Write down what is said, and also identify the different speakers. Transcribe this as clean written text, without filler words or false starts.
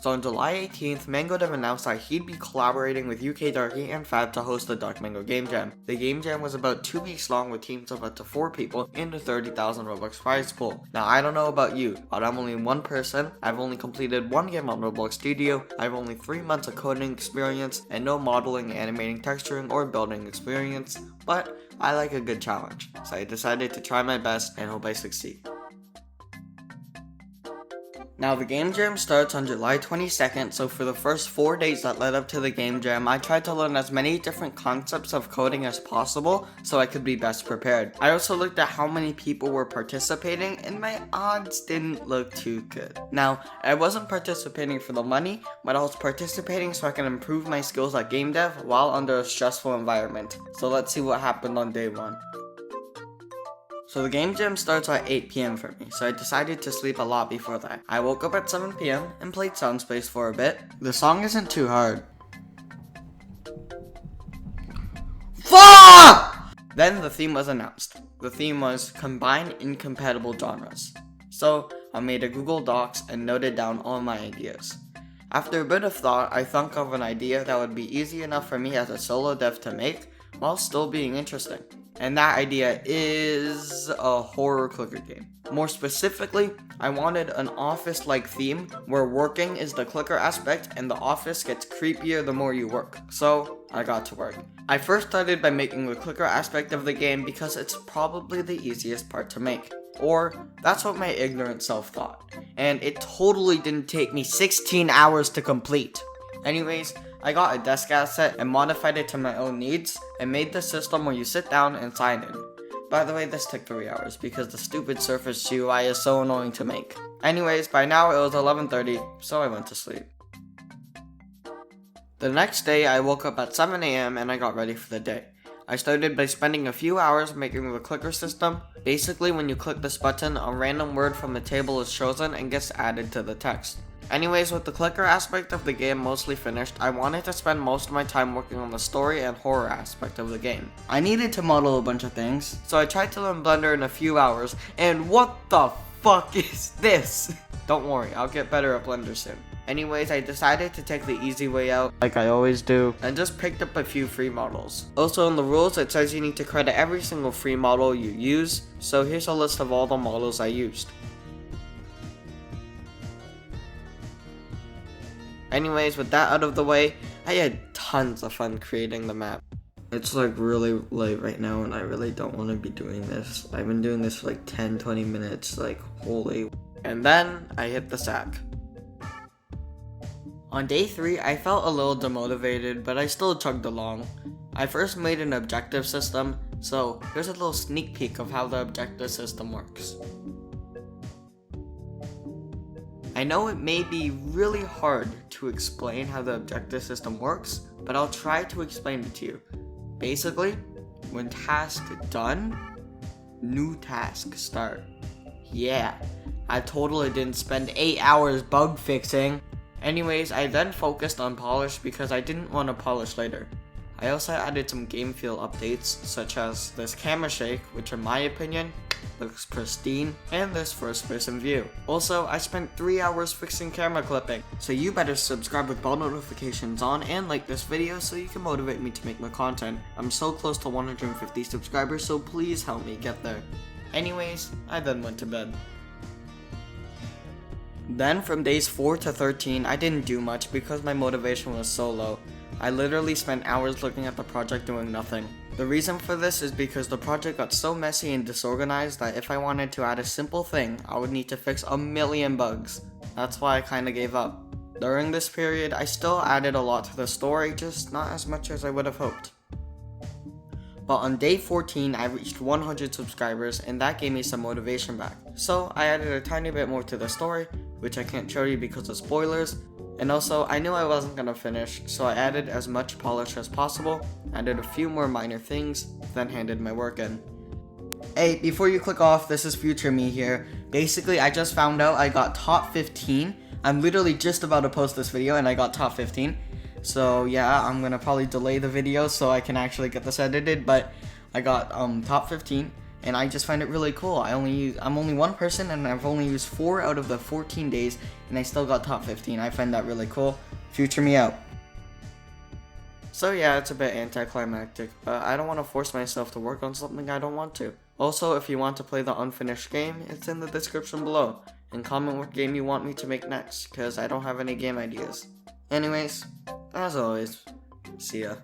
Speaker 1: So on July 18th, Mango Dev announced that he'd be collaborating with UK Darky and Fab to host the DarkMango Game Jam. The Game Jam was about 2 weeks long with teams of up to 4 people in the 30,000 Robux prize pool. Now I don't know about you, but I'm only one person, I've only completed 1 game on Roblox Studio, I have only 3 months of coding experience, and no modeling, animating, texturing, or building experience, but I like a good challenge, so I decided to try my best and hope I succeed. Now the Game Jam starts on July 22nd, so for the first 4 days that led up to the Game Jam, I tried to learn as many different concepts of coding as possible so I could be best prepared. I also looked at how many people were participating and my odds didn't look too good. Now, I wasn't participating for the money, but I was participating so I can improve my skills at game dev while under a stressful environment. So let's see what happened on day 1. So the Game Jam starts at 8 PM for me, so I decided to sleep a lot before that. I woke up at 7 PM and played Soundspace for a bit. The song isn't too hard. Fuck! Then the theme was announced. The theme was Combine Incompatible Genres. So I made a Google Docs and noted down all my ideas. After a bit of thought, I thought of an idea that would be easy enough for me as a solo dev to make, while still being interesting. And that idea is a horror clicker game. More specifically, I wanted an office-like theme where working is the clicker aspect and the office gets creepier the more you work. So I got to work. I first started by making the clicker aspect of the game because it's probably the easiest part to make. Or that's what my ignorant self thought. And it totally didn't take me 16 hours to complete. Anyways, I got a desk asset and modified it to my own needs and made the system where you sit down and sign in. By the way, this took 3 hours because the stupid Surface GUI is so annoying to make. Anyways, by now it was 11:30, so I went to sleep. The next day, I woke up at 7 AM and I got ready for the day. I started by spending a few hours making the clicker system. Basically, when you click this button, a random word from the table is chosen and gets added to the text. Anyways, with the clicker aspect of the game mostly finished, I wanted to spend most of my time working on the story and horror aspect of the game. I needed to model a bunch of things, so I tried to learn Blender in a few hours, and what the fuck is this? Don't worry, I'll get better at Blender soon. Anyways, I decided to take the easy way out, like I always do, and just picked up a few free models. Also in the rules, it says you need to credit every single free model you use, so here's a list of all the models I used. Anyways, with that out of the way, I had tons of fun creating the map. It's like really late right now and I really don't want to be doing this. I've been doing this for like 10-20 minutes, like holy. And then I hit the sack. On day 3, I felt a little demotivated, but I still chugged along. I first made an objective system, so here's a little sneak peek of how the objective system works. I know it may be really hard to explain how the objective system works, but I'll try to explain it to you. Basically, when task done, new task start. Yeah, I totally didn't spend 8 hours bug fixing. Anyways, I then focused on polish because I didn't want to polish later. I also added some game feel updates, such as this camera shake, which in my opinion, looks pristine, and this first person view. Also, I spent 3 hours fixing camera clipping, so you better subscribe with bell notifications on and like this video so you can motivate me to make more content. I'm so close to 150 subscribers, so please help me get there. Anyways, I then went to bed. Then from days 4 to 13, I didn't do much because my motivation was so low. I literally spent hours looking at the project doing nothing. The reason for this is because the project got so messy and disorganized that if I wanted to add a simple thing, I would need to fix a million bugs. That's why I kinda gave up. During this period, I still added a lot to the story, just not as much as I would have hoped. But on day 14, I reached 100 subscribers and that gave me some motivation back. So I added a tiny bit more to the story, which I can't show you because of spoilers. And also, I knew I wasn't gonna finish, so I added as much polish as possible, added a few more minor things, then handed my work in. Hey, before you click off, this is future me here. Basically, I just found out I got top 15. I'm literally just about to post this video and I got top 15. So yeah, I'm gonna probably delay the video so I can actually get this edited, but I got top 15. and I just find it really cool. I'm only one person, and I've only used 4 out of the 14 days, and I still got top 15. I find that really cool. Future me out. So yeah, it's a bit anticlimactic, but I don't want to force myself to work on something I don't want to. Also, if you want to play the unfinished game, it's in the description below, and comment what game you want me to make next, cause I don't have any game ideas. Anyways, as always, see ya.